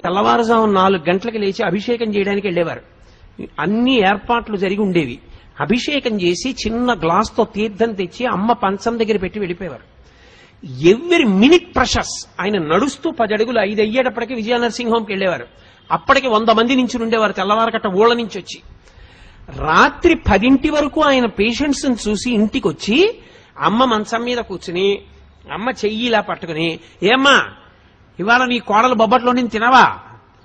తెల్లవారుజాము 4 గంటలకు లేచి అభిషేకం చేయడానికి వెళ్ళేవారు. అన్ని ఏర్పాట్లు జరిగి ఉండేవి. అభిషేకం చేసి చిన్న గ్లాస్తో తీర్థం తెచ్చి అమ్మ పంచం దగ్గర పెట్టి వెళ్ళిపోయేవారు. Every minute ప్రషస్. ఆయన నడుస్తూ 10 అడుగులు 5 అయ్యేటప్పటికి విజయ నరసింహంకి వెళ్ళేవారు. అప్పటికి 100 మంది నుంచి ఉండేవారు తెల్లవారకట్ట ఊళ్ళ నుంచి వచ్చి. రాత్రి 10 వరకు ఆయన పేషెంట్స్ చూసి ఇంటికి వచ్చి అమ్మ మంచం మీద కూర్చుని అమ్మ చెయ్యి ఇలా పట్టుకుని, ఏమ్మా ఇవాళ నీ కోడలు బొబ్బట్లో నేను తినవా?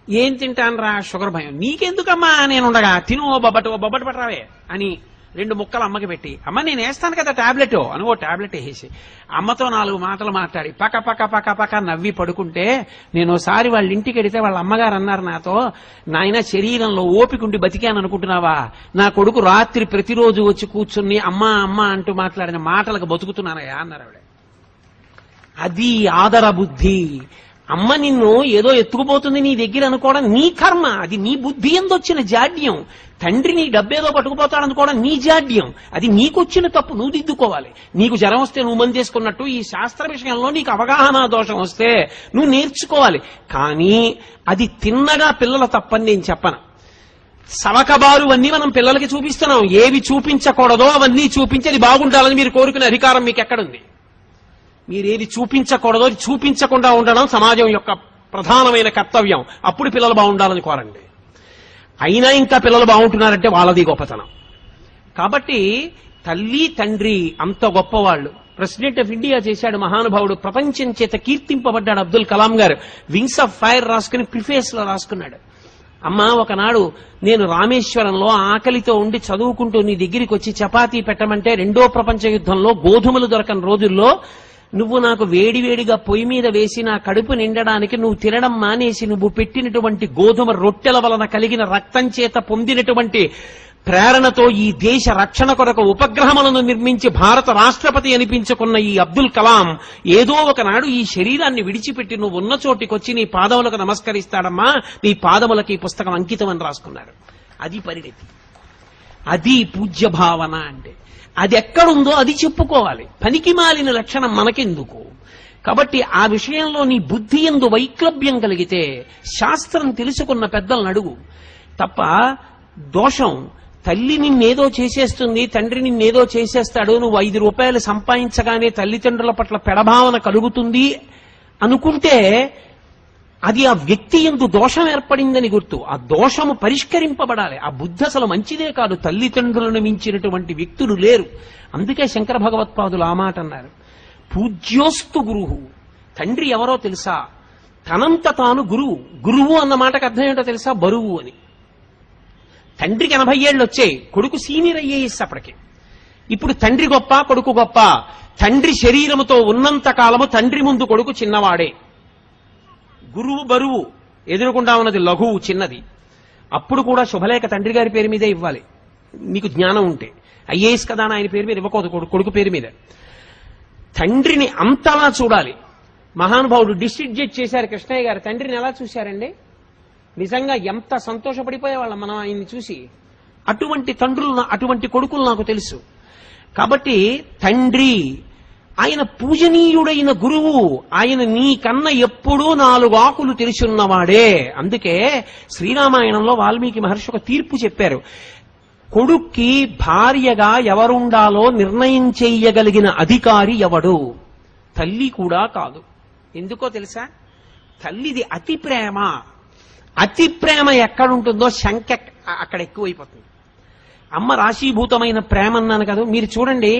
ఏం తింటాను రా, షుగర్ భయం. నీకెందుకమ్మా నేనుండగా, తిను ఓ బొబ్బట్టు పట్టరావే అని 2 ముక్కలు అమ్మకి పెట్టి, అమ్మ నేను వేస్తాను కదా టాబ్లెట్ అని ఓ టాబ్లెట్ వేసేసి అమ్మతో 4 మాటలు మాట్లాడి పక్క పక్క పక్క పక్క నవ్వి పడుకుంటే, నేను ఒకసారి వాళ్ళ ఇంటికి వెడితే వాళ్ళ అమ్మగారు అన్నారు నాతో, నాయన శరీరంలో ఓపికండి బతికాను అనుకుంటున్నావా? నా కొడుకు రాత్రి ప్రతిరోజు వచ్చి కూర్చుని అమ్మా అమ్మ అంటూ మాట్లాడిన మాటలకు బతుకుతున్నానయా అన్నారు ఆవిడ. అది ఆదర బుద్ధి. అమ్మ నిన్ను ఏదో ఎత్తుకుపోతుంది నీ దగ్గర అనుకోవడం నీ కర్మ, అది నీ బుద్ధి ఎందొచ్చిన జాడ్యం. తండ్రి నీ డబ్బేదో పట్టుకుపోతాడనుకోవడం నీ జాడ్యం, అది నీకొచ్చిన తప్పు, నువ్వు దిద్దుకోవాలి. నీకు జ్వరం వస్తే నువ్వు మంది చేసుకున్నట్టు ఈ శాస్త్ర విషయంలో నీకు అవగాహన దోషం వస్తే నువ్వు నేర్చుకోవాలి. కానీ అది తిన్నగా పిల్లల తప్పని నేను చెప్పను. సవకబారు అన్నీ మనం పిల్లలకి చూపిస్తున్నాం. ఏవి చూపించకూడదో అవన్నీ చూపించి అది బాగుండాలని మీరు కోరుకునే అధికారం మీకు ఎక్కడుంది? మీరేది చూపించకూడదో అది చూపించకుండా ఉండడం సమాజం యొక్క ప్రధానమైన కర్తవ్యం. అప్పుడు పిల్లలు బాగుండాలని కోరండి. అయినా ఇంకా పిల్లలు బాగుంటున్నారంటే వాళ్ళది గొప్పతనం. కాబట్టి తల్లి తండ్రి అంత గొప్పవాళ్లు. ప్రెసిడెంట్ ఆఫ్ ఇండియా చేశాడు మహానుభావుడు, ప్రపంచం చేత కీర్తింపబడ్డాడు అబ్దుల్ కలాం గారు. వింగ్స్ ఆఫ్ ఫైర్ రాసుకుని ప్రిఫేస్ లో రాసుకున్నాడు, అమ్మా ఒకనాడు నేను రామేశ్వరంలో ఆకలితో ఉండి చదువుకుంటూ నీ దగ్గరికి వచ్చి చపాతీ పెట్టమంటే 2వ ప్రపంచ యుద్ధంలో గోధుమలు దొరకని రోజుల్లో నువ్వు నాకు వేడివేడిగా పొయ్యి మీద వేసి నా కడుపు నిండడానికి నువ్వు తినడం మానేసి నువ్వు పెట్టినటువంటి గోధుమ రొట్టెల వలన కలిగిన రక్తం చేత పొందినటువంటి ప్రేరణతో ఈ దేశ రక్షణ కొరకు ఉపగ్రహములను నిర్మించి భారత రాష్ట్రపతి అనిపించుకున్న ఈ అబ్దుల్ కలాం ఏదో ఒకనాడు ఈ శరీరాన్ని విడిచిపెట్టి నువ్వు ఉన్న చోటికొచ్చి నీ పాదములకు నమస్కరిస్తాడమ్మా, నీ పాదములకు ఈ పుస్తకం అంకితం అని రాసుకున్నారు. అది పరిణతి, అది పూజ్య భావన అంటే. అది ఎక్కడుందో అది చెప్పుకోవాలి. పనికి మాలిన లక్షణం మనకెందుకు? కాబట్టి ఆ విషయంలో నీ బుద్ధి యందు వైక్లభ్యం కలిగితే శాస్త్రం తెలుసుకున్న పెద్దలను అడుగు తప్ప. దోషం తల్లి నిన్నేదో చేసేస్తుంది, తండ్రి నిన్నేదో చేసేస్తాడు, నువ్వు 5 రూపాయలు సంపాదించగానే తల్లిదండ్రుల పట్ల పెడభావన కలుగుతుంది అనుకుంటే అది ఆ వ్యక్తి యందు దోషం ఏర్పడిందని గుర్తు. ఆ దోషము పరిష్కరింపబడాలి. ఆ బుద్ధి అసలు మంచిదే కాదు. తల్లిదండ్రులను మించినటువంటి వ్యక్తులు లేరు. అందుకే శంకర భగవత్పాదులు ఆ మాట అన్నారు, పూజ్యోస్తు గురువు. తండ్రి ఎవరో తెలుసా? తనంత తాను గురువు. గురువు అన్న మాటకు అర్థం ఏంటో తెలుసా? బరువు అని. తండ్రికి 80 ఏళ్ళు వచ్చాయి, కొడుకు సీనియర్ ఐఏఎస్ అప్పటికి. ఇప్పుడు తండ్రి గొప్ప కొడుకు గొప్ప? తండ్రి శరీరముతో ఉన్నంత కాలము తండ్రి ముందు కొడుకు చిన్నవాడే. గురువు బరువు, ఎదురుకుండా ఉన్నది లఘువు చిన్నది. అప్పుడు కూడా శుభలేఖ తండ్రి గారి పేరు మీదే ఇవ్వాలి నీకు జ్ఞానం ఉంటే. ఐఏఎస్ కదా అని ఆయన పేరు మీద ఇవ్వకూడదు, కొడుకు పేరు మీద. తండ్రిని అంతలా చూడాలి. మహానుభావుడు డిస్ట్రిక్ట్ జడ్జి చేశారు కృష్ణయ్య గారు. తండ్రిని ఎలా చూశారండి? నిజంగా ఎంత సంతోషపడిపోయేవాళ్ళం మనం ఆయన్ని చూసి. అటువంటి తండ్రులు, అటువంటి కొడుకులు నాకు తెలుసు. కాబట్టి తండ్రి ఆయన పూజనీయుడైన గురువు. ఆయన నీకన్నా ఎప్పుడూ 4 ఆకులు తెలిసున్నవాడే. అందుకే శ్రీరామాయణంలో వాల్మీకి మహర్షి ఒక తీర్పు చెప్పారు. కొడుక్కి భార్యగా ఎవరుండాలో నిర్ణయం చెయ్యగలిగిన అధికారి ఎవడు? తల్లి కూడా కాదు. ఎందుకో తెలుసా? తల్లిది అతి ప్రేమ. అతి ప్రేమ ఎక్కడుంటుందో శంక అక్కడ ఎక్కువైపోతుంది. అమ్మ రాశీభూతమైన ప్రేమ అన్నాను కదా. మీరు చూడండి,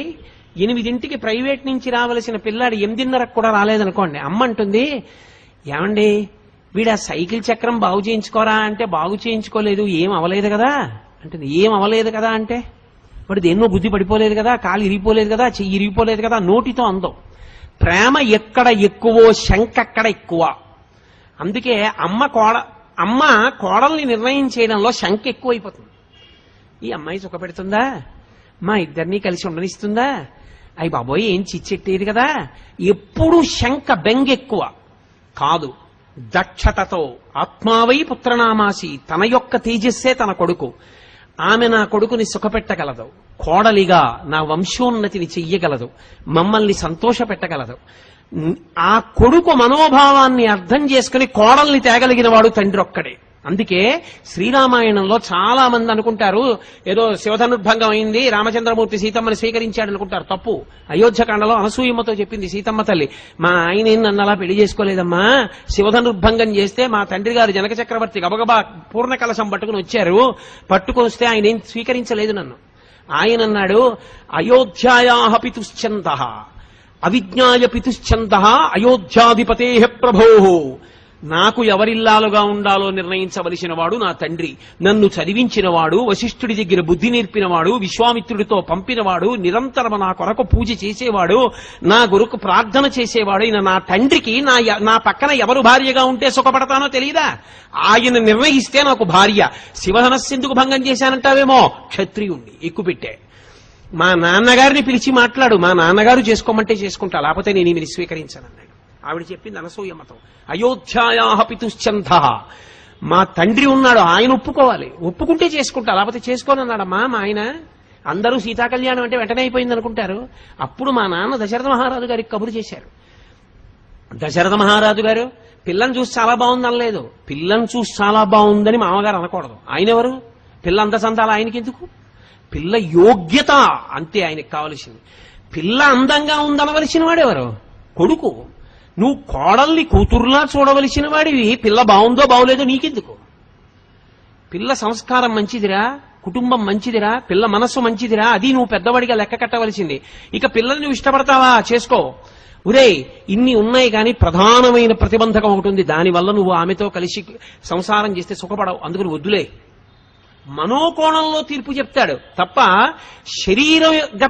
8ంటికి ప్రైవేట్ నుంచి రావలసిన పిల్లాడు 8:30కు కూడా రాలేదనుకోండి, అమ్మ అంటుంది, ఏమండి వీడు ఆ సైకిల్ చక్రం బాగు చేయించుకోరా అంటే, బాగు చేయించుకోలేదు, ఏం అవలేదు కదా అంటుంది. ఏం అవలేదు కదా అంటే, వాడు దేన్నో బుద్ధి పడిపోలేదు కదా, కాలు ఇరిగిపోలేదు కదా, చెయ్యి ఇరిగిపోలేదు కదా, నోటితో అందం. ప్రేమ ఎక్కడ ఎక్కువో శంక అక్కడ ఎక్కువ. అందుకే అమ్మ కోడల్ని నిర్ణయం చేయడంలో శంక ఎక్కువైపోతుంది. ఈ అమ్మాయి సుఖపెడుతుందా, మా ఇద్దరినీ కలిసి ఉండనిస్తుందా, అయ్యి బాబోయ్ ఏం చిచ్చెట్టేది కదా, ఎప్పుడూ శంక బెంగెక్కువ కాదు. దక్షతతో ఆత్మావై పుత్రనామాసి, తన యొక్క తేజస్సే తన కొడుకు. ఆమె నా కొడుకుని సుఖపెట్టగలదు, కోడలిగా నా వంశోన్నతిని చెయ్యగలదు, మమ్మల్ని సంతోషపెట్టగలదు. ఆ కొడుకు మనోభావాన్ని అర్థం చేసుకుని కోడల్ని తేగలిగిన వాడు తండ్రి ఒక్కడే. అందుకే శ్రీరామాయణంలో చాలా మంది అనుకుంటారు ఏదో శివధనుర్భంగం అయింది, రామచంద్రమూర్తి సీతమ్మని స్వీకరించాడు అనుకుంటారు. తప్పు. అయోధ్యకాండలో అనసూయమ్మతో చెప్పింది సీతమ్మ తల్లి, మా ఆయన నన్ను అలా పెళ్లి చేసుకోలేదమ్మా, శివధనుర్భంగం చేస్తే మా తండ్రి గారు జనక చక్రవర్తి గబగబా పూర్ణ కలశం పట్టుకుని వచ్చారు, పట్టుకొని వస్తే ఆయన ఏం స్వీకరించలేదు నన్ను. ఆయన అన్నాడు, అయోధ్యాయాః పితుశ్చందః అవిజ్ఞాయ పితుశ్చందః అయోధ్యాధిపతే ప్రభోః. నాకు ఎవరిల్లాలుగా ఉండాలో నిర్ణయించవలసిన వాడు నా తండ్రి, నన్ను చదివించినవాడు, వశిష్ఠుడి దగ్గర బుద్ధి నేర్పినవాడు, విశ్వామిత్రుడితో పంపినవాడు, నిరంతరం నా కొరకు పూజ చేసేవాడు, నా గురుకు ప్రార్థన చేసేవాడు అయిన నా తండ్రికి నా పక్కన ఎవరు భార్యగా ఉంటే సుఖపడతానో తెలియదా? ఆయన నిర్ణయిస్తే నాకు భార్య. శివధనస్సెందుకు భంగం చేశానంటావేమో, క్షత్రియుణ్ణి ఎక్కుపెట్టే. మా నాన్నగారిని పిలిచి మాట్లాడు, మా నాన్నగారు చేసుకోమంటే చేసుకుంటా, లేకపోతే నేను ఈమెని స్వీకరించానన్నాడు. ఆవిడ చెప్పింది అనసూయమ్మతో, అయోధ్యాయాః పితుశ్చందః, మా తండ్రి ఉన్నాడు, ఆయన ఒప్పుకోవాలి, ఒప్పుకుంటే చేసుకుంటా, లేకపోతే చేసుకోనన్నాడమ్మా మా ఆయన. అందరూ సీతాకళ్యాణం అంటే వెంటనే అయిపోయింది అనుకుంటారు. అప్పుడు మా నాన్న దశరథ మహారాజు గారికి కబురు చేశారు. దశరథ మహారాజు గారు పిల్లని చూసి చాలా బాగుంది అనలేదు, పిల్లని చూసి చాలా బాగుందని మామగారు అనకూడదు. ఆయన ఎవరు? పిల్ల అందసందాలు ఆయనకి ఎందుకు? పిల్ల యోగ్యత అంతే ఆయనకి కావలసింది. పిల్ల అందంగా ఉందనవలసిన వాడెవరు? కొడుకు. నువ్వు కోడల్ని కూతురులా చూడవలసిన వాడివి, పిల్ల బాగుందో బాగులేదో నీకెందుకు? పిల్ల సంస్కారం మంచిదిరా, కుటుంబం మంచిదిరా, పిల్ల మనస్సు మంచిదిరా, అది నువ్వు పెద్దవాడిగా లెక్క కట్టవలసింది. ఇక పిల్లల్ని నువ్వు ఇష్టపడతావా, చేసుకో. ఒరేయ్, ఇన్ని ఉన్నాయి కానీ ప్రధానమైన ప్రతిబంధకం ఒకటి ఉంది, దానివల్ల నువ్వు ఆమెతో కలిసి సంసారం చేస్తే సుఖపడవు, అందుకని వద్దులే. మనోకోణంలో తీర్పు చెప్తాడు తప్ప శరీరగత